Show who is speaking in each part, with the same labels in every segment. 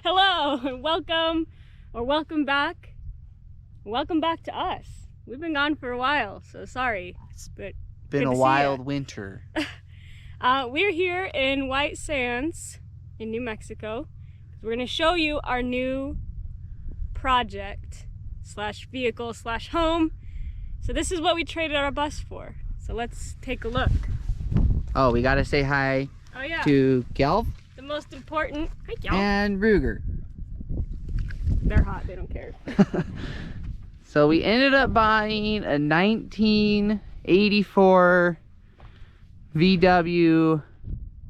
Speaker 1: Hello and welcome, or welcome back. Welcome back to us. We've been gone for a while, so sorry.
Speaker 2: It's been a wild winter.
Speaker 1: We're here in White Sands in New Mexico. We're going to show you our new project slash vehicle slash home. So this is what we traded our bus for. So let's take a look.
Speaker 2: Oh, we gotta say hi to Gelf.
Speaker 1: The most important. Hi, Gelf.
Speaker 2: And Ruger.
Speaker 1: They're hot, they don't care.
Speaker 2: So we ended up buying a 1984 VW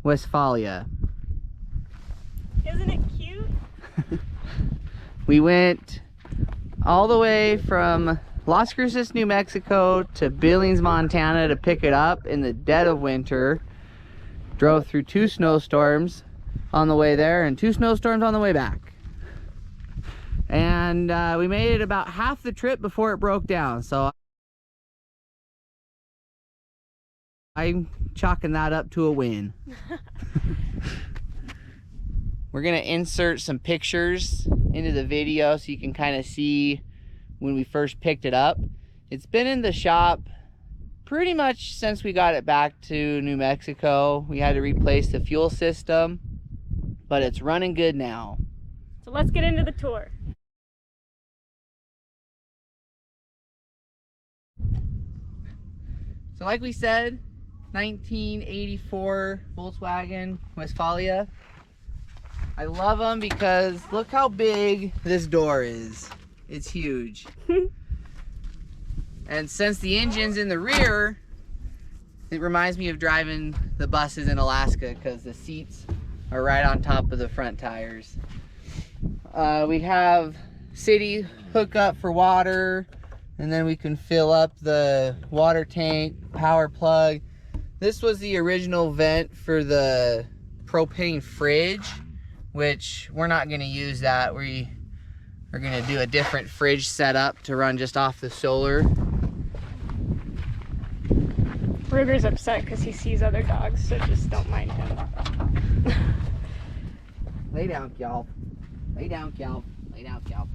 Speaker 2: Westfalia.
Speaker 1: Isn't it cute?
Speaker 2: We went all the way from Las Cruces, New Mexico to Billings, Montana to pick it up in the dead of winter. Drove through 2 snowstorms on the way there and 2 snowstorms on the way back. And we made it about half the trip before it broke down. So I'm chalking that up to a win. We're gonna insert some pictures into the video so you can kind of see when we first picked it up. It's been in the shop pretty much since we got it back to New Mexico. We had to replace the fuel system, but it's running good now.
Speaker 1: So let's get into the tour.
Speaker 2: So like we said, 1984 Volkswagen Westfalia. I love them because look how big this door is. It's huge. And since the engine's in the rear, it reminds me of driving the buses in Alaska because the seats are right on top of the front tires. We have city hookup for water, and then we can fill up the water tank, power plug. This was the original vent for the propane fridge, which we're not going to use that. We are going to do a different fridge setup to run just off the solar.
Speaker 1: Ruger's upset because he sees other dogs, so just don't mind him.
Speaker 2: Lay down, Calp. Lay down, Calp. Lay down, Calp.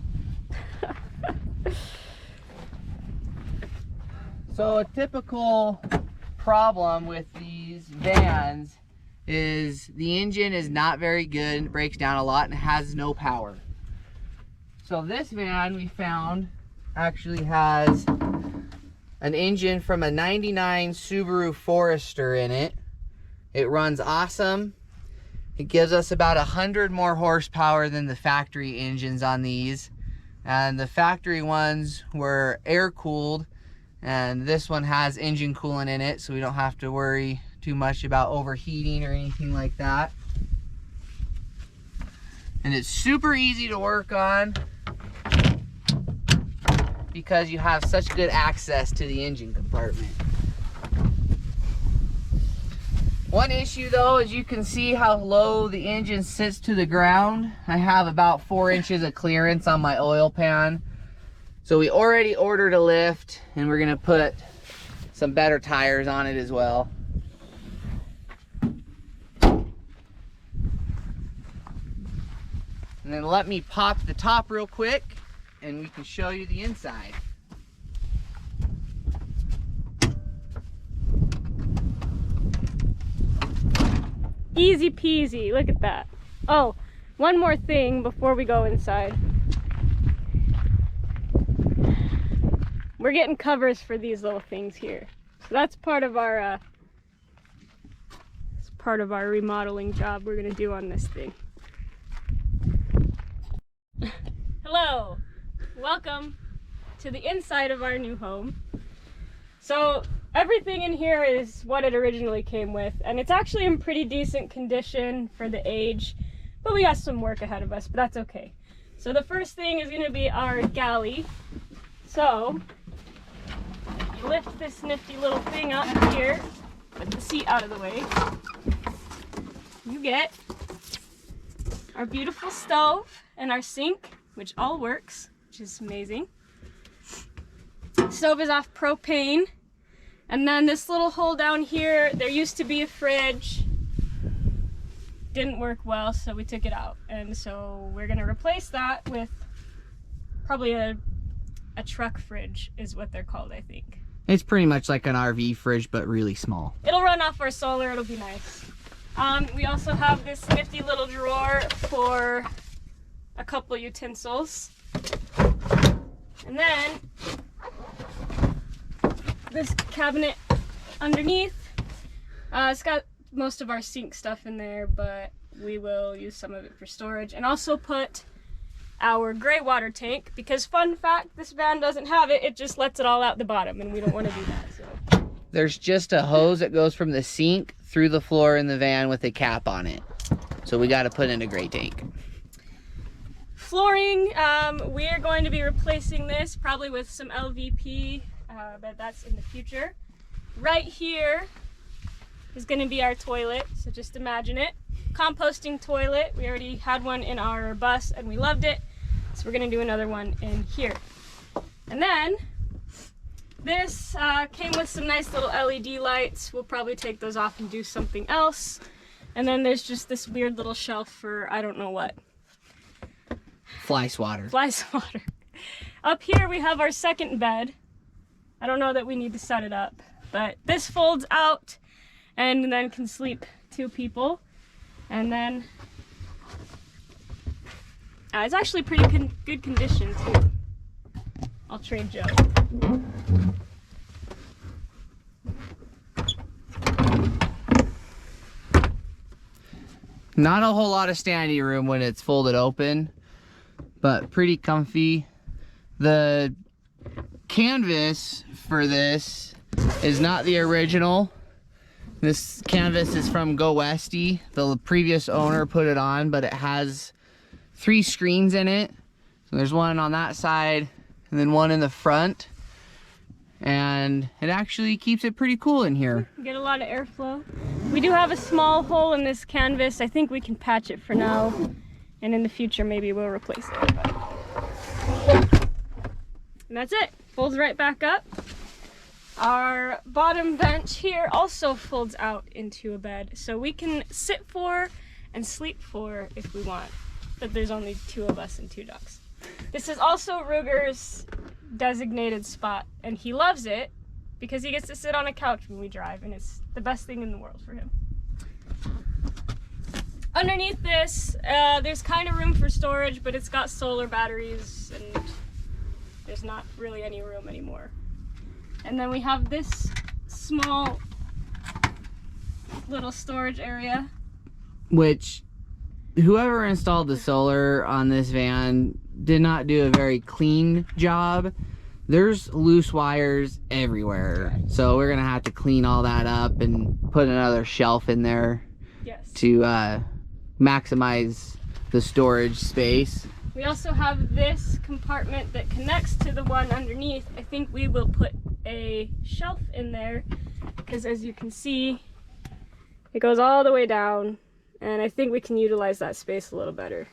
Speaker 2: So a typical problem with these vans is the engine is not very good, it breaks down a lot and has no power. So this van we found actually has an engine from a 99 Subaru Forester in it. It runs awesome. It gives us about 100 more horsepower than the factory engines on these. And the factory ones were air cooled, and this one has engine coolant in it, so we don't have to worry too much about overheating or anything like that. And it's super easy to work on because you have such good access to the engine compartment. One issue though is you can see how low the engine sits to the ground. I have about 4 inches of clearance on my oil pan. So we already ordered a lift and we're gonna put some better tires on it as well. And then let me pop the top real quick and we can show you the inside.
Speaker 1: Easy peasy, look at that. Oh, one more thing before we go inside. We're getting covers for these little things here. So that's part of our remodeling job we're gonna do on this thing. Hello, welcome to the inside of our new home. So everything in here is what it originally came with, and it's actually in pretty decent condition for the age, but we got some work ahead of us, but that's okay. So the first thing is going to be our galley. So you lift this nifty little thing up here, put the seat out of the way. You get our beautiful stove and our sink, which all works, which is amazing. The stove is off propane. And then this little hole down here, there used to be a fridge. didn't work well, so we took it out. And so we're gonna replace that with probably a truck fridge is what they're called, I think.
Speaker 2: It's pretty much like an RV fridge, but really small.
Speaker 1: It'll run off our solar, it'll be nice. We also have this nifty little drawer for a couple utensils. And then this cabinet underneath. It's got most of our sink stuff in there, but we will use some of it for storage. And also put our gray water tank, because fun fact, this van doesn't have it, it just lets it all out the bottom, and we don't want to do that. So
Speaker 2: there's just a hose that goes from the sink through the floor in the van with a cap on it. So we got to put in a gray tank.
Speaker 1: Flooring, we are going to be replacing this probably with some LVP, but that's in the future. Right here is going to be our toilet, so just imagine it. Composting toilet, we already had one in our bus and we loved it, so we're going to do another one in here. And then this came with some nice little LED lights. We'll probably take those off and do something else. And then there's just this weird little shelf for I don't know what.
Speaker 2: Fly swatter.
Speaker 1: Fly swatter. Up here we have our second bed. I don't know that we need to set it up, but this folds out and then can sleep 2 people. And then it's actually pretty good condition too. I'll trade Joe.
Speaker 2: Not a whole lot of standing room when it's folded open, but pretty comfy. The canvas for this is not the original. This canvas is from Go Westy. The previous owner put it on, but it has 3 screens in it. So there's one on that side and then one in the front. And it actually keeps it pretty cool in here.
Speaker 1: Get a lot of airflow. We do have a small hole in this canvas. I think we can patch it for now. And in the future, maybe we'll replace it. And that's it. Folds right back up. Our bottom bench here also folds out into a bed, so we can sit for and sleep for if we want, but there's only 2 of us and 2 ducks. This is also Ruger's designated spot, and he loves it because he gets to sit on a couch when we drive, and it's the best thing in the world for him. Underneath this, there's kind of room for storage, but it's got solar batteries, and there's not really any room anymore. And then we have this small little storage area.
Speaker 2: Which, whoever installed the solar on this van did not do a very clean job. There's loose wires everywhere. So we're gonna have to clean all that up and put another shelf in there.
Speaker 1: Yes.
Speaker 2: To maximize the storage space.
Speaker 1: We also have this compartment that connects to the one underneath. I think we will put a shelf in there because, as you can see, it goes all the way down, and I think we can utilize that space a little better.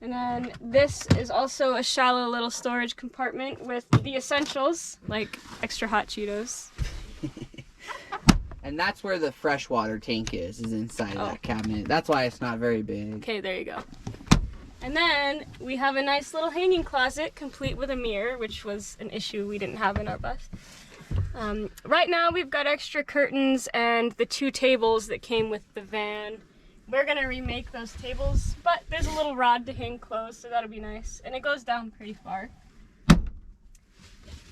Speaker 1: And then this is also a shallow little storage compartment with the essentials like extra hot Cheetos.
Speaker 2: And that's where the freshwater tank is inside of that cabinet. That's why it's not very big.
Speaker 1: Okay, there you go. And then we have a nice little hanging closet complete with a mirror, which was an issue we didn't have in our bus. Right now we've got extra curtains and the 2 tables that came with the van. We're gonna remake those tables, but there's a little rod to hang clothes, so that'll be nice. And it goes down pretty far.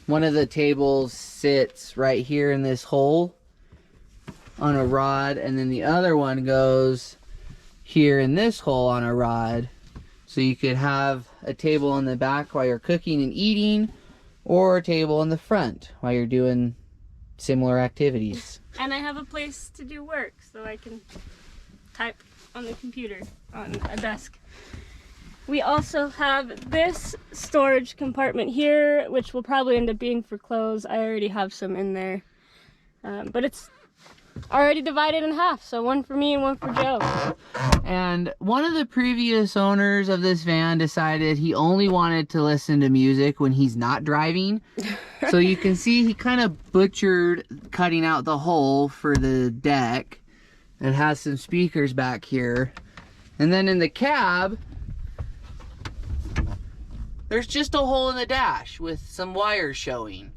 Speaker 2: One of the tables sits right here in this hole on a rod, and then the other one goes here in this hole on a rod. So you could have a table in the back while you're cooking and eating, or a table in the front while you're doing similar activities.
Speaker 1: And I have a place to do work, so I can type on the computer on a desk. We also have this storage compartment here, which will probably end up being for clothes. I already have some in there, but it's already divided in half, so one for me and one for Joe.
Speaker 2: And one of the previous owners of this van decided he only wanted to listen to music when he's not driving. So you can see he kind of butchered cutting out the hole for the deck. and has some speakers back here. And then in the cab, there's just a hole in the dash with some wires showing.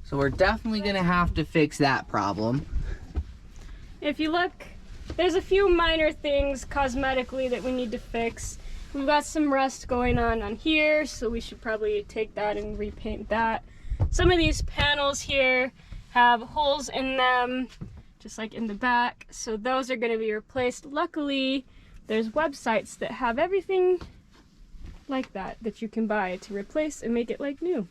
Speaker 2: So we're definitely gonna have to fix that problem.
Speaker 1: If you look, there's a few minor things cosmetically that we need to fix. We've got some rust going on here, so we should probably take that and repaint that. Some of these panels here have holes in them, just like in the back, so those are going to be replaced. Luckily, there's websites that have everything like that you can buy to replace and make it like new.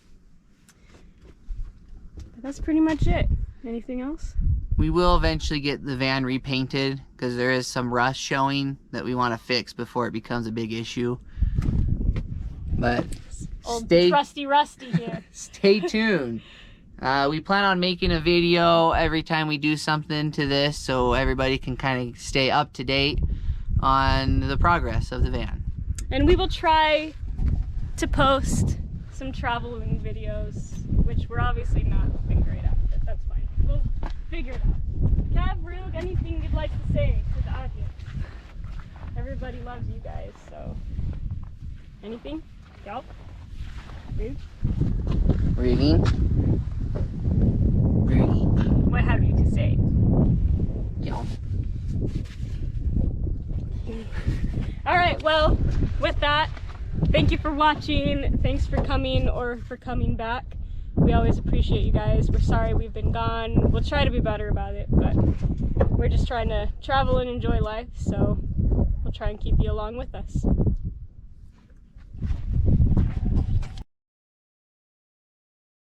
Speaker 1: But that's pretty much it. Anything else?
Speaker 2: We will eventually get the van repainted because there is some rust showing that we want to fix before it becomes a big issue. But
Speaker 1: Old trusty Rusty here.
Speaker 2: Stay tuned. We plan on making a video every time we do something to this so everybody can kind of stay up to date on the progress of the van.
Speaker 1: And we will try to post some traveling videos, which we're obviously not been great at, but that's fine. We'll figure it out. Cav, Rug, anything you'd like to say to the audience? Everybody loves you guys, so. Anything? Y'all? Rude?
Speaker 2: Reading.
Speaker 1: What have you to say?
Speaker 2: Yeah.
Speaker 1: Alright, well, with that, thank you for watching. Thanks for coming or for coming back. We always appreciate you guys. We're sorry we've been gone. We'll try to be better about it, but we're just trying to travel and enjoy life, so we'll try and keep you along with us.